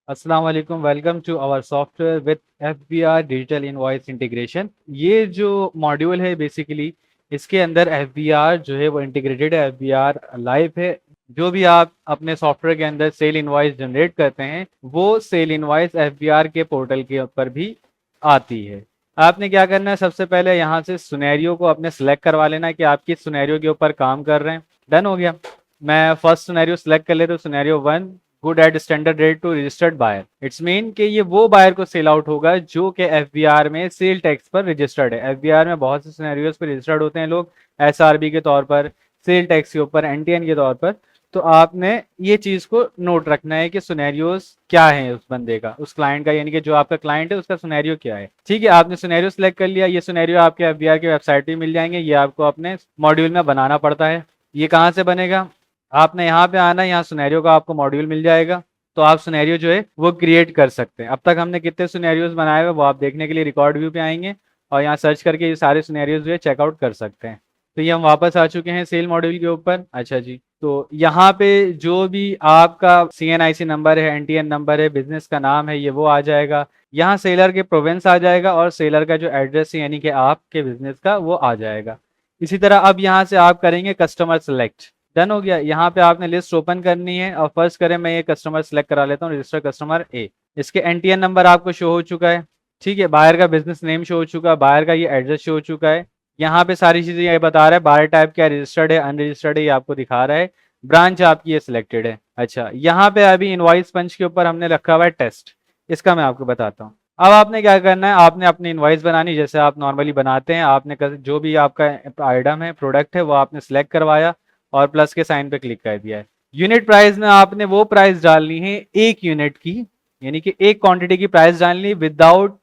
अस्सलाम वालेकुम, welcome to our software with FBR digital invoice integration. ये जो मॉड्यूल है बेसिकली इसके अंदर एफबीआर जो है वो इंटीग्रेटेड है, एफबीआर लाइव है। जो भी आप अपने सॉफ्टवेयर के अंदर सेल इनवॉइस जनरेट करते हैं वो सेल इनवॉइस एफबीआर के पोर्टल के ऊपर भी आती है। आपने क्या करना है, सबसे पहले यहाँ से सिनेरियो को अपने सेलेक्ट करवा लेना है कि आप किस सिनेरियो के ऊपर काम कर रहे हैं। डन हो गया। मैं फर्स्ट सिनेरियो सेलेक्ट कर लेता हूँ, scenario 1, good at standard rate to registered buyer. It's mean कि ये वो बायर को सेल आउट होगा जो कि एफबीआर में सेल टैक्स पर रजिस्टर्ड है। एफबीआर में बहुत से सिनेरियोज पर रजिस्टर्ड होते हैं लोग, एसआरबी के तौर पर, सेल टैक्स के ऊपर, एनटीएन के तौर पर। तो आपने ये चीज को नोट रखना है कि सिनेरियोज क्या है उस बंदे का, उस क्लाइंट का, यानी कि जो आपका क्लाइंट है उसका सिनेरियो क्या है। ठीक है, आपने सिनेरियो सेलेक्ट कर लिया। ये सिनेरियो आपके एफबीआर की वेबसाइट पे मिल जाएंगे। ये आपको अपने मॉड्यूल में बनाना पड़ता है। ये कहाँ से बनेगा, आपने यहाँ पे आना है, यहाँ सिनेरियो का आपको मॉड्यूल मिल जाएगा। तो आप सिनेरियो जो है वो क्रिएट कर सकते हैं। अब तक हमने कितने सिनेरियोज बनाए हुए वो आप देखने के लिए रिकॉर्ड व्यू पे आएंगे और यहाँ सर्च करके ये सारे सिनेरियोज जो है चेकआउट कर सकते हैं। तो ये हम वापस आ चुके हैं सेल मॉड्यूल के ऊपर। अच्छा जी, तो यहाँ पे जो भी आपका सीएनआईसी नंबर है, एनटीएन नंबर है, बिजनेस का नाम है, ये वो आ जाएगा। यहाँ सेलर के प्रोविंस आ जाएगा और सेलर का जो एड्रेस है यानी कि आपके बिजनेस का वो आ जाएगा। इसी तरह अब यहाँ से आप करेंगे कस्टमर सेलेक्ट। डन हो गया। यहाँ पे आपने लिस्ट ओपन करनी है और फर्स्ट करें, मैं ये कस्टमर सेलेक्ट करा लेता हूँ, रजिस्टर कस्टमर ए। इसके एनटीएन नंबर आपको शो हो चुका है। ठीक है, बायर का बिजनेस नेम शो हो चुका है, बायर का ये एड्रेस शो हो चुका है। यहाँ पे सारी चीजें ये बता रहा है, बायर टाइप क्या, रजिस्टर्ड है, अनरजिस्टर्ड है, ये आपको दिखा रहा है। ब्रांच आपकी ये सिलेक्टेड है। अच्छा, यहाँ पे अभी इनवॉइस पंच के ऊपर हमने रखा हुआ है टेस्ट। इसका मैं आपको बताता हूँ। अब आपने क्या करना है, आपने अपनी इनवॉइस बनानी जैसे आप नॉर्मली बनाते हैं। आपने जो भी आपका आइटम है, प्रोडक्ट है, वो आपने सेलेक्ट करवाया और प्लस के साइन पे क्लिक कर दिया है। यूनिट प्राइस में आपने वो प्राइस डालनी है एक यूनिट की, यानी कि एक क्वांटिटी की प्राइस डालनी है विदाउट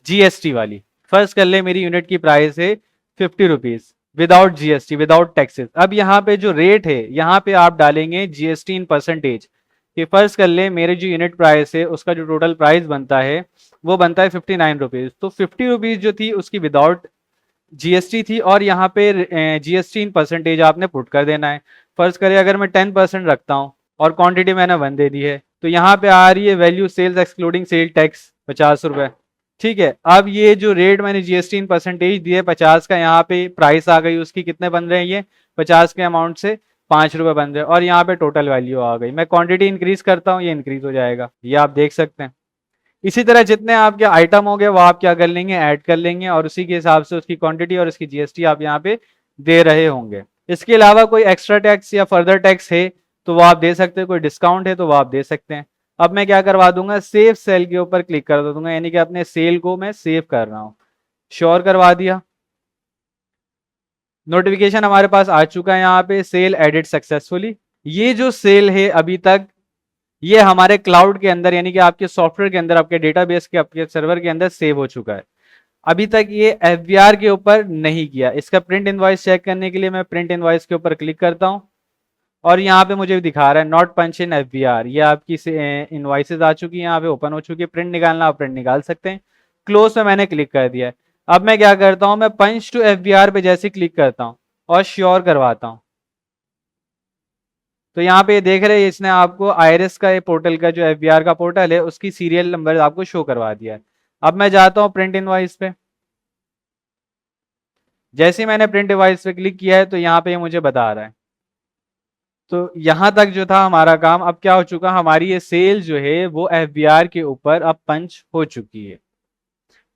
जीएसटी वाली। फर्स्ट कर ले, मेरी यूनिट की प्राइस है 50 rupees without GST, without taxes. अब यहाँ पे जो रेट है यहाँ पे आप डालेंगे जीएसटी इन परसेंटेज। कि फर्स्ट कर ले, मेरे जो यूनिट प्राइस है उसका जो टोटल प्राइस बनता है वो बनता है 59 रुपीज। तो 50 रुपीज जो थी उसकी विदाउट जीएसटी थी और यहाँ पे जीएसटी इन परसेंटेज आपने पुट कर देना है। फर्ज करें अगर मैं 10% रखता हूँ और क्वांटिटी मैंने 1 दे दी है, तो यहाँ पे आ रही है value sales excluding sale tax 50 रुपए। ठीक है, अब ये जो रेट मैंने जीएसटी इन परसेंटेज दिए 50 का, यहाँ पे प्राइस आ गई उसकी, कितने बन रहे हैं ये 50 के अमाउंट से 5 रुपए बन रहे हैं और यहाँ पे टोटल वैल्यू आ गई। मैं क्वांटिटी इंक्रीज करता हूँ, ये इंक्रीज हो जाएगा, ये आप देख सकते हैं। इसी तरह जितने आपके आइटम हो गए वो आप क्या कर लेंगे, ऐड कर लेंगे और उसी के हिसाब से उसकी क्वांटिटी और उसकी जीएसटी आप यहाँ पे दे रहे होंगे। इसके अलावा कोई एक्स्ट्रा टैक्स या फर्दर टैक्स है तो वो आप दे सकते हैं, कोई डिस्काउंट है तो वो आप दे सकते हैं। अब मैं क्या करवा दूंगा, सेव सेल के ऊपर क्लिक कर दूंगा, यानी कि अपने सेल को मैं सेव कर रहा हूँ। श्योर करवा दिया। नोटिफिकेशन हमारे पास आ चुका है, यहाँ पे सेल एडिट सक्सेसफुली। ये जो सेल है अभी तक ये हमारे क्लाउड के अंदर यानी कि आपके सॉफ्टवेयर के अंदर, आपके डेटाबेस के, आपके सर्वर के अंदर सेव हो चुका है। अभी तक ये एफबीआर के ऊपर नहीं किया। इसका प्रिंट इनवॉइस चेक करने के लिए मैं प्रिंट इनवॉइस के ऊपर क्लिक करता हूं और यहाँ पे मुझे दिखा रहा है नॉट पंच इन एफबीआर। ये आपकी इनवॉइसेज आ चुकी है, यहाँ पे ओपन हो चुकी है। प्रिंट निकालना आप प्रिंट निकाल सकते हैं। क्लोज पे मैंने क्लिक कर दिया है। अब मैं क्या करता हूं, मैं पंच टू एफबीआर पे जैसे क्लिक करता हूं और श्योर करवाता हूं, तो यहाँ पे देख रहे हैं इसने आपको आईरिस का पोर्टल का जो एफबीआर का पोर्टल है उसकी सीरियल नंबर आपको शो करवा दिया है। अब मैं जाता हूँ प्रिंट इनवॉइस पे। जैसे ही मैंने प्रिंट इनवॉइस पे क्लिक किया है तो यहाँ पे ये मुझे बता रहा है। तो यहाँ तक जो था हमारा काम, अब क्या हो चुका, हमारी ये सेल जो है वो एफबीआर के ऊपर अब पंच हो चुकी है।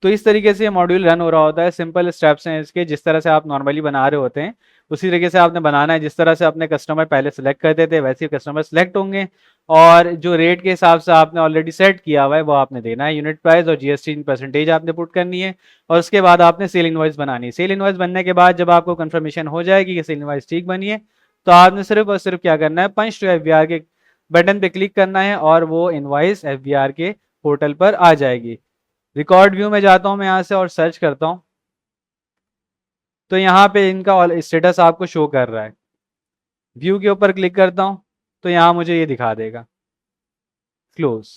तो इस तरीके से ये मॉड्यूल रन हो रहा होता है। सिंपल स्टेप्स हैं इसके, जिस तरह से आप नॉर्मली बना रहे होते हैं उसी तरीके से आपने बनाना है। जिस तरह से अपने कस्टमर पहले सेलेक्ट करते थे वैसे ही कस्टमर सेलेक्ट होंगे और जो रेट के हिसाब से आपने ऑलरेडी सेट किया हुआ है वो आपने देना है। यूनिट प्राइस और जीएसटी परसेंटेज आपने पुट करनी है और उसके बाद आपने सेल इनवॉइस बनानी है। सेल इनवॉइस बनने के बाद जब आपको कंफर्मेशन हो जाएगी कि सेल इनवॉइस ठीक बनी है तो आपने सिर्फ और सिर्फ क्या करना है, पंच टू एफबीआर के बटन पे क्लिक करना है और वो इनवॉइस एफबीआर के पोर्टल पर आ जाएगी। रिकॉर्ड व्यू में जाता हूं मैं यहाँ से और सर्च करता हूं तो यहाँ पे इनका स्टेटस आपको शो कर रहा है। व्यू के ऊपर क्लिक करता हूं तो यहाँ मुझे ये दिखा देगा क्लोज।